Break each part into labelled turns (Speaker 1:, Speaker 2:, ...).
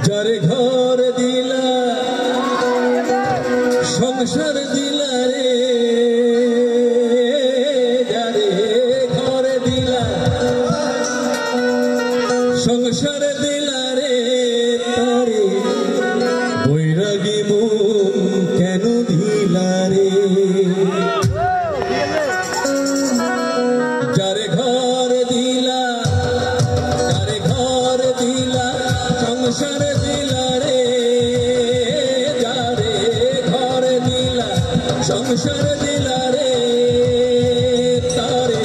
Speaker 1: যারে ঘর দিলা সংসার দিলা রে, যারে ঘর দিলা সংসার দিলা রে, তারে বৈরাগী মন কেন দিলা রে। যারে ঘর দিলা, যারে ঘর দিলা সংসার দিলা রে, যারে ঘর দিলা সংসার দিলা রে, তারে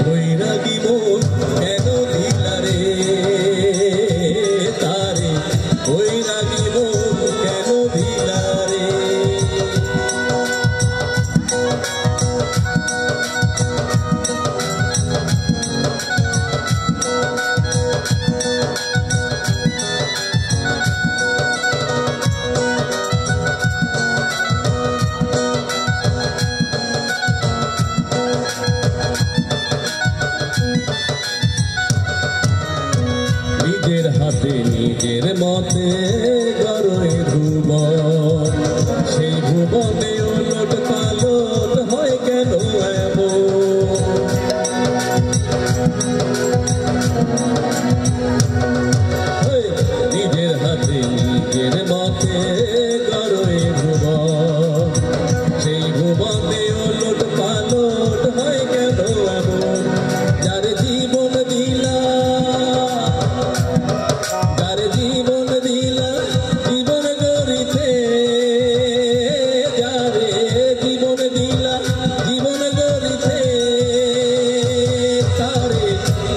Speaker 1: বৈরাগী মন কেন দিলা রে, তারে বৈরাগী মন কেন দিলা রে। নিজের হাতে নিজের মতে গড়ে ভুবন, সেই ভুবনে ওলট পালট হয় কেন এমন। নিজের হাতে নিজের মতে গড়ে ভুবন, সেই ভুবনে ওলট পালট হয় কেন এমন। যার জীবন দিলা, যার জীবন দিলা জীবন গড়িতে, যারে জীবন দিলা জীবন গড়িতে, তারে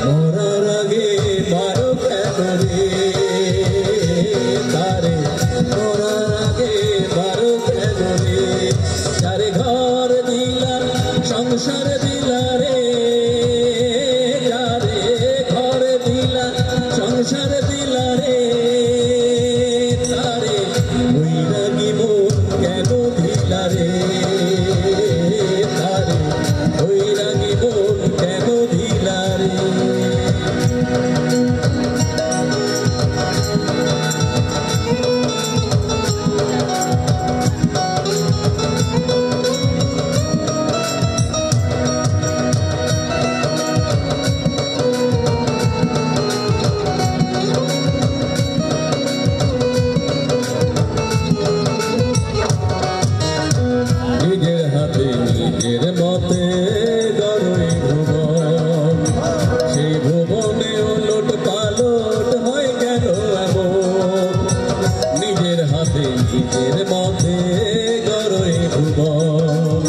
Speaker 1: মরার আগে মারো কেন রে, তারে মরার আগে মারো কেন রে। যারে ঘর দিলা সংসার দিলা রে, যারে ঘর দিলা সংসার দিলা রে, তারে বৈরাগী মন কেন দিলা রে, তারে বৈরাগী মন কেন দিলা রে। নিজের হাতে নিজের মতে গড়ে ভুবন, সেই ভুবনে ওলট পালট হয় কেন এমন। নিজের হাতে নিজের মতে গড়ে ভুবন,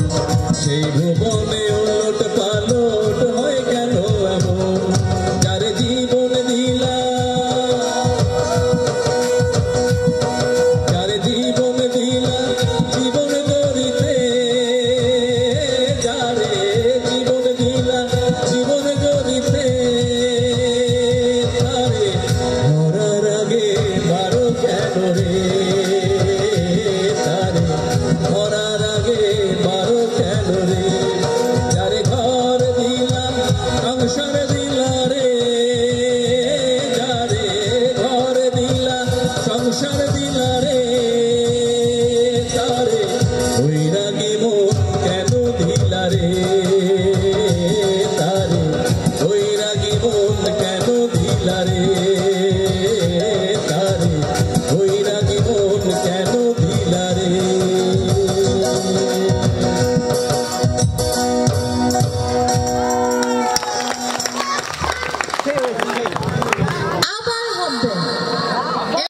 Speaker 1: সেই ভুবনে ওলট পালট হয় কেন এমন। যারে জীবন দিলা, যারে জীবন দিলা জীবন গড়িতে, যারে জীবন দিলা জীবন গড়িতে, তারে মরার আগে মারো কেন রে, তারে মরার আগে মারো কেন রে। যারে ঘর দিলা সংসার দিলা রে, যারে ঘর দিলা সংসার দিলা রে, তারে বৈরাগী মন কেন দিলা রে, তারে বৈরাগী মন কেন দিলা রে।